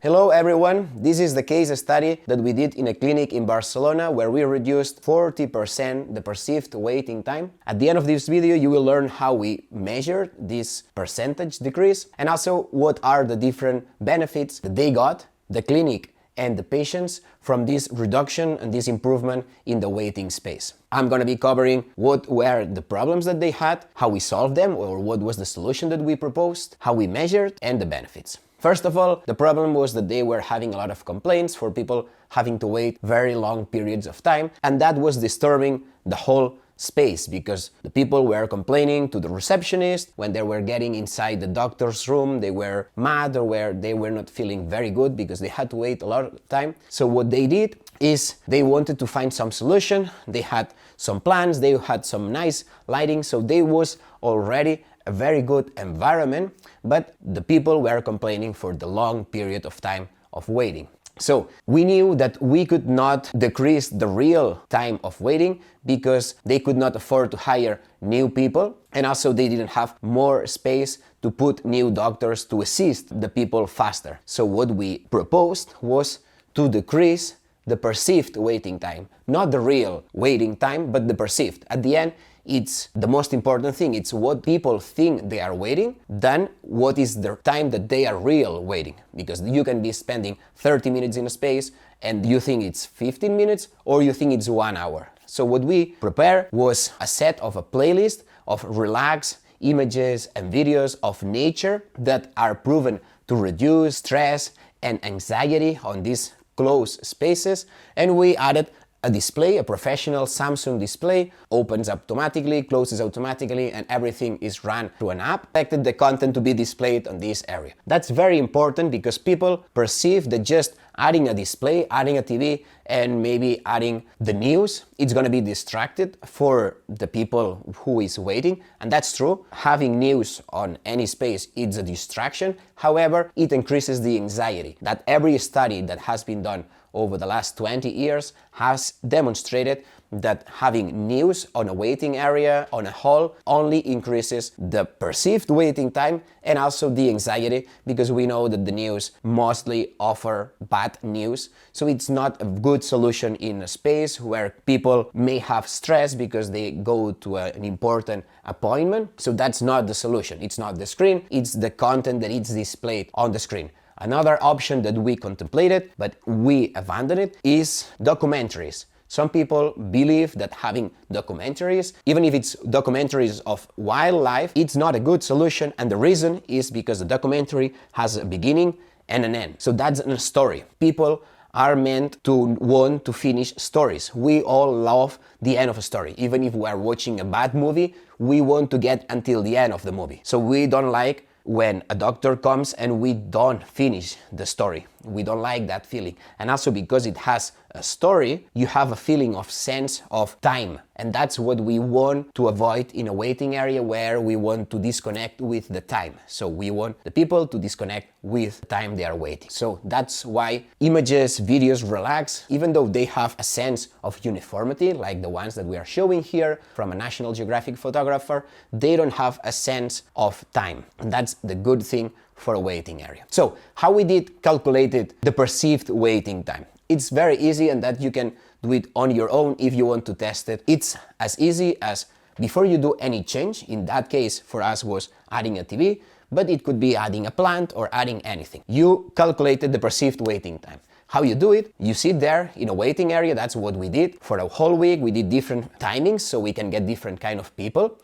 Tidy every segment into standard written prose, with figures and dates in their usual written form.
Hello everyone, this is the case study that we did in a clinic in Barcelona where we reduced 40% the perceived waiting time. At the end of this video you will learn how we measured this percentage decrease and also what are the different benefits that they got, the clinic and the patients, from this reduction and this improvement in the waiting space. I'm gonna be covering what were the problems that they had, how we solved them, or what was the solution that we proposed, how we measured, and the benefits. First of all, the problem was that they were having a lot of complaints for people having to wait very long periods of time, and that was disturbing the whole space because the people were complaining to the receptionist when they were getting inside the doctor's room. They were mad or they were not feeling very good because they had to wait a lot of time. So what they did is they wanted to find some solution. They had some plans, they had some nice lighting, so there was already a very good environment, but the people were complaining for the long period of time of waiting. So we knew that we could not decrease the real time of waiting because they could not afford to hire new people, and also they didn't have more space to put new doctors to assist the people faster. So what we proposed was to decrease the perceived waiting time, not the real waiting time, but the perceived. At the end, it's the most important thing. It's what people think they are waiting than what is the time that they are real waiting. Because you can be spending 30 minutes in a space and you think it's 15 minutes or you think it's 1 hour. So what we prepared was a set of a playlist of relaxed images and videos of nature that are proven to reduce stress and anxiety on these closed spaces, and we added a display, a professional Samsung display, opens automatically, closes automatically, and everything is run through an app. Expected the content to be displayed on this area. That's very important because people perceive that just adding a display, adding a TV, and maybe adding the news, it's gonna be distracted for the people who is waiting, and that's true. Having news on any space is a distraction. However, it increases the anxiety. That every study that has been done over the last 20 years has demonstrated that having news on a waiting area, on a hall, only increases the perceived waiting time and also the anxiety, because we know that the news mostly offer bad news. So it's not a good solution in a space where people may have stress because they go to an important appointment. So that's not the solution. It's not the screen, it's the content that is displayed on the screen. Another option that we contemplated, but we abandoned it, is documentaries. Some people believe that having documentaries, even if it's documentaries of wildlife, it's not a good solution, and the reason is because the documentary has a beginning and an end. So that's a story. People are meant to want to finish stories. We all love the end of a story. Even if we are watching a bad movie, we want to get until the end of the movie. So we don't like when a doctor comes and we don't finish the story. We don't like that feeling. And also because it has a story, you have a feeling of sense of time. And that's what we want to avoid in a waiting area where we want to disconnect with the time. So we want the people to disconnect with the time they are waiting. So that's why images, videos, relax, even though they have a sense of uniformity, like the ones that we are showing here from a National Geographic photographer, they don't have a sense of time. And that's the good thing for a waiting area. So how we did calculated the perceived waiting time. It's very easy, and that you can do it on your own if you want to test it. It's as easy as before you do any change. In that case for us was adding a TV, but it could be adding a plant or adding anything. You calculated the perceived waiting time. How you do it? You sit there in a waiting area. That's what we did for a whole week. We did different timings so we can get different kind of people.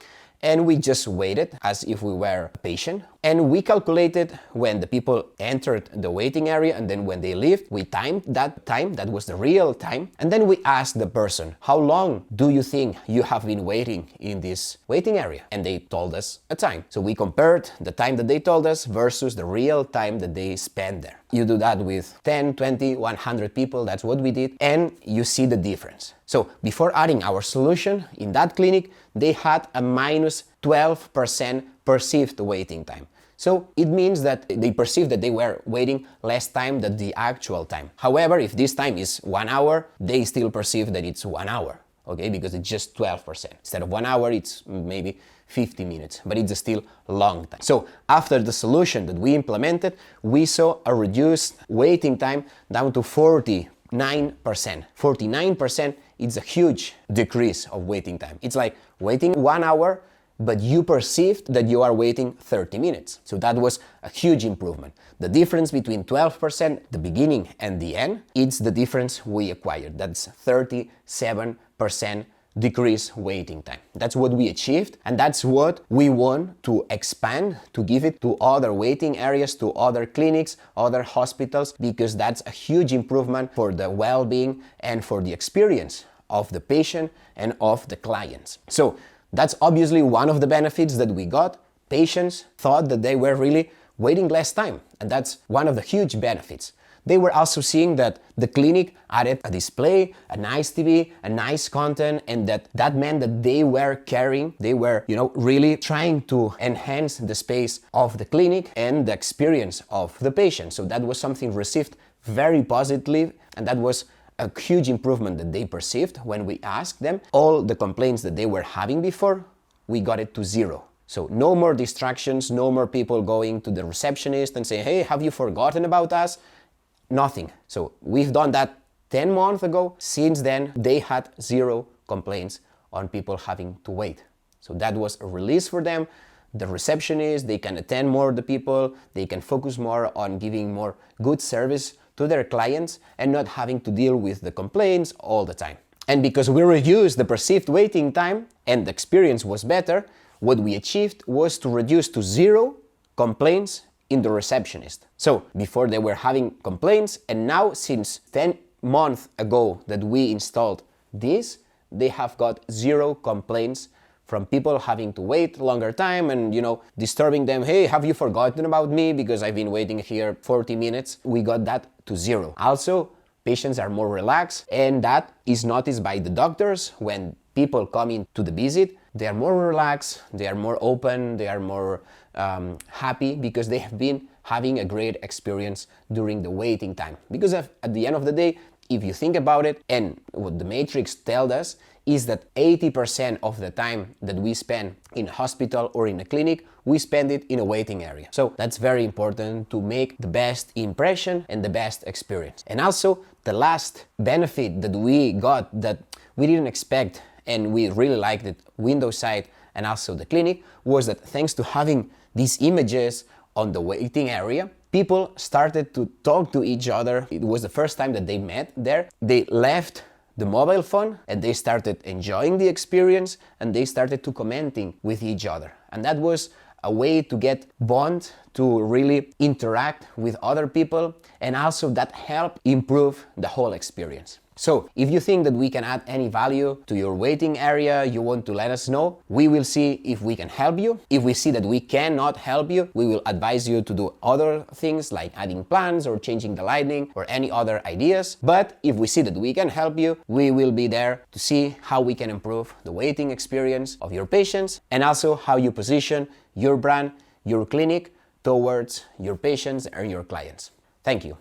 And we just waited as if we were a patient. And we calculated when the people entered the waiting area and then when they left, we timed that time, that was the real time. And then we asked the person, how long do you think you have been waiting in this waiting area? And they told us a time. So we compared the time that they told us versus the real time that they spent there. You do that with 10, 20, 100 people, that's what we did, and you see the difference. So before adding our solution, in that clinic, they had a minus 12% perceived waiting time. So it means that they perceive that they were waiting less time than the actual time. However, if this time is 1 hour, they still perceive that it's 1 hour, okay? Because it's just 12%. Instead of 1 hour, it's maybe 50 minutes, but it's still a long time. So after the solution that we implemented, we saw a reduced waiting time down to 49%. 49% is a huge decrease of waiting time. It's like waiting 1 hour, but you perceived that you are waiting 30 minutes. So that was a huge improvement. The difference between 12%, the beginning and the end, it's the difference we acquired. That's 37% decrease waiting time. That's what we achieved, and that's what we want to expand, to give it to other waiting areas, to other clinics, other hospitals, because that's a huge improvement for the well-being and for the experience of the patient and of the clients. So that's obviously one of the benefits that we got. Patients thought that they were really waiting less time, and that's one of the huge benefits. They were also seeing that the clinic added a display, a nice TV, a nice content, and that meant that they were caring, they were, really trying to enhance the space of the clinic and the experience of the patient. So that was something received very positively, and that was a huge improvement that they perceived when we asked them. All the complaints that they were having before, we got it to zero. So no more distractions, no more people going to the receptionist and saying, hey, have you forgotten about us? Nothing. So we've done that 10 months ago. Since then, they had zero complaints on people having to wait. So that was a release for them. The receptionist, they can attend more the people, they can focus more on giving more good service to their clients and not having to deal with the complaints all the time. And because we reduced the perceived waiting time and the experience was better, what we achieved was to reduce to zero complaints in the receptionist. So before they were having complaints, and now since 10 months ago that we installed this, they have got zero complaints from people having to wait longer time and, disturbing them. Hey, have you forgotten about me because I've been waiting here 40 minutes? We got that to zero. Also, patients are more relaxed, and that is noticed by the doctors when people come in to the visit. They are more relaxed, they are more open, they are more happy because they have been having a great experience during the waiting time. Because at the end of the day, if you think about it, and what the matrix tells us is that 80% of the time that we spend in a hospital or in a clinic, we spend it in a waiting area. So that's very important to make the best impression and the best experience. And also, the last benefit that we got that we didn't expect and we really liked it, window side and also the clinic, was that thanks to having these images on the waiting area, people started to talk to each other. It was the first time that they met there. They left the mobile phone and they started enjoying the experience and they started to commenting with each other. And that was a way to get bond, to really interact with other people, and also that helped improve the whole experience. So if you think that we can add any value to your waiting area, you want to let us know. We will see if we can help you. If we see that we cannot help you, we will advise you to do other things like adding plans or changing the lighting or any other ideas. But if we see that we can help you, we will be there to see how we can improve the waiting experience of your patients and also how you position your brand, your clinic towards your patients and your clients. Thank you.